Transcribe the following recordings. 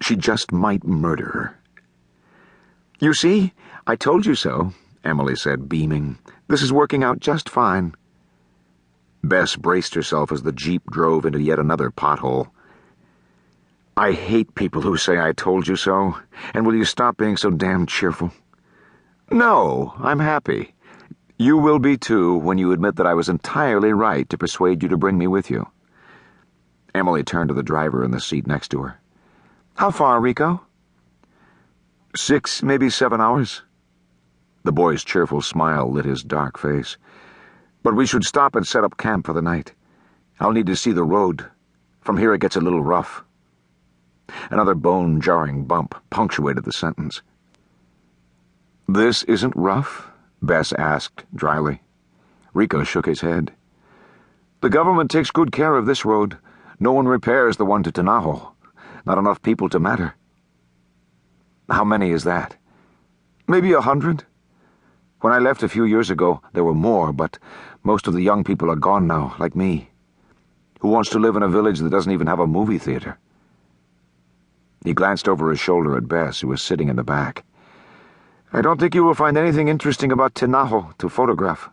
She just might murder her. "You see, I told you so," Emily said, beaming. "This is working out just fine." Bess braced herself as the jeep drove into yet another pothole. "I hate people who say I told you so, and will you stop being so damn cheerful?" "No, I'm happy. You will be too when you admit that I was entirely right to persuade you to bring me with you." Emily turned to the driver in the seat next to her. "How far, Rico?" 6, maybe 7 hours." The boy's cheerful smile lit his dark face. "But we should stop and set up camp for the night. I'll need to see the road. From here it gets a little rough." Another bone-jarring bump punctuated the sentence. "This isn't rough?" Bess asked dryly. Rico shook his head. "The government takes good care of this road. No one repairs the one to Tenajo. Not enough people to matter." "How many is that?" "Maybe 100. When I left a few years ago, there were more, but most of the young people are gone now, like me. Who wants to live in a village that doesn't even have a movie theater?" He glanced over his shoulder at Bess, who was sitting in the back. "I don't think you will find anything interesting about Tenajo to photograph.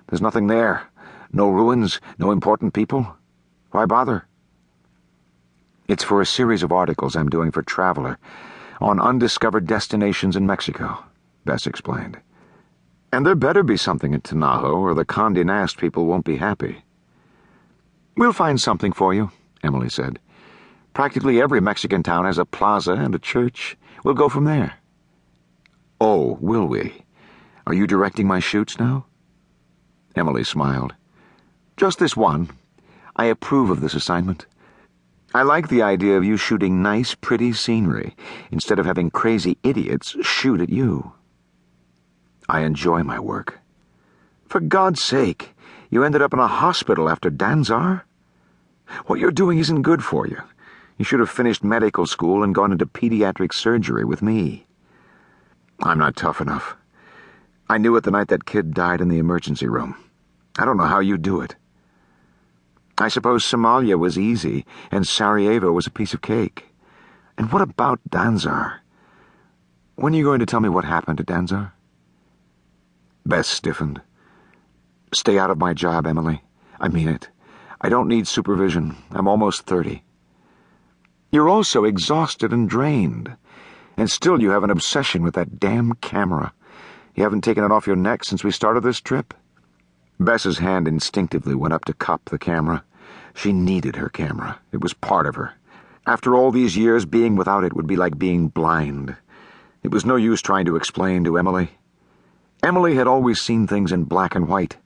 There's nothing there. No ruins, no important people. Why bother?" "It's for a series of articles I'm doing for Traveler on undiscovered destinations in Mexico," Bess explained. "And there better be something in Tenajo, or the Condé Nast people won't be happy." "We'll find something for you," Emily said. "Practically every Mexican town has a plaza and a church. We'll go from there." "Oh, will we? Are you directing my shoots now?" Emily smiled. "Just this one. I approve of this assignment. I like the idea of you shooting nice, pretty scenery instead of having crazy idiots shoot at you. I enjoy my work." "For God's sake, you ended up in a hospital after Danzar? What you're doing isn't good for you. You should have finished medical school and gone into pediatric surgery with me." "I'm not tough enough. I knew it the night that kid died in the emergency room. I don't know how you do it. I suppose Somalia was easy, and Sarajevo was a piece of cake. And what about Danzar? When are you going to tell me what happened to Danzar?" Bess stiffened. "Stay out of my job, Emily. I mean it. I don't need supervision. I'm almost 30. You're also exhausted and drained. And still you have an obsession with that damn camera. You haven't taken it off your neck since we started this trip." Bess's hand instinctively went up to cup the camera. She needed her camera. It was part of her. After all these years, being without it would be like being blind. It was no use trying to explain to Emily. Emily had always seen things in black and white.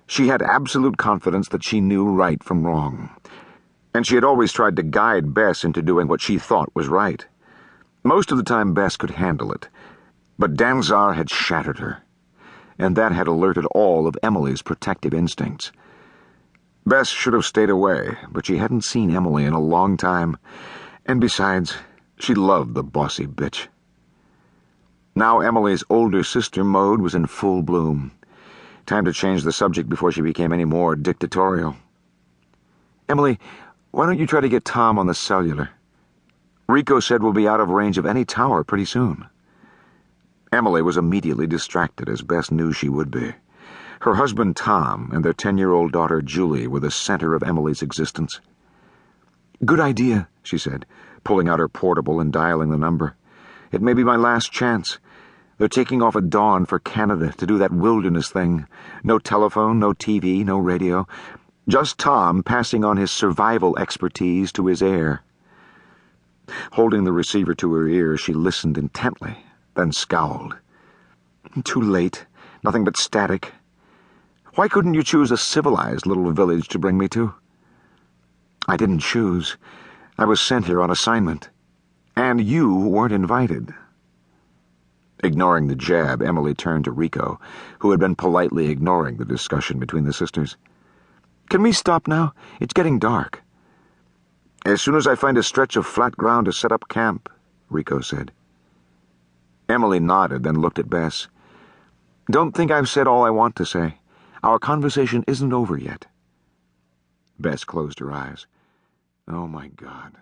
She had absolute confidence that she knew right from wrong. And she had always tried to guide Bess into doing what she thought was right. Most of the time Bess could handle it, but Danzar had shattered her, and that had alerted all of Emily's protective instincts. Bess should have stayed away, but she hadn't seen Emily in a long time, and besides, she loved the bossy bitch. Now Emily's older sister mode was in full bloom. Time to change the subject before she became any more dictatorial. "Emily, why don't you try to get Tom on the cellular? Rico said we'll be out of range of any tower pretty soon." Emily was immediately distracted, as Bess knew she would be. Her husband Tom and their 10-year-old daughter Julie were the center of Emily's existence. "Good idea," she said, pulling out her portable and dialing the number. "It may be my last chance. They're taking off at dawn for Canada to do that wilderness thing. No telephone, no TV, no radio. Just Tom passing on his survival expertise to his heir." Holding the receiver to her ear, she listened intently, then scowled. "Too late. Nothing but static. Why couldn't you choose a civilized little village to bring me to?" "I didn't choose. I was sent here on assignment. And you weren't invited." Ignoring the jab, Emily turned to Rico, who had been politely ignoring the discussion between the sisters. "Can we stop now? It's getting dark." "As soon as I find a stretch of flat ground to set up camp," Rico said. Emily nodded, then looked at Bess. "Don't think I've said all I want to say. Our conversation isn't over yet." Bess closed her eyes. Oh, my God.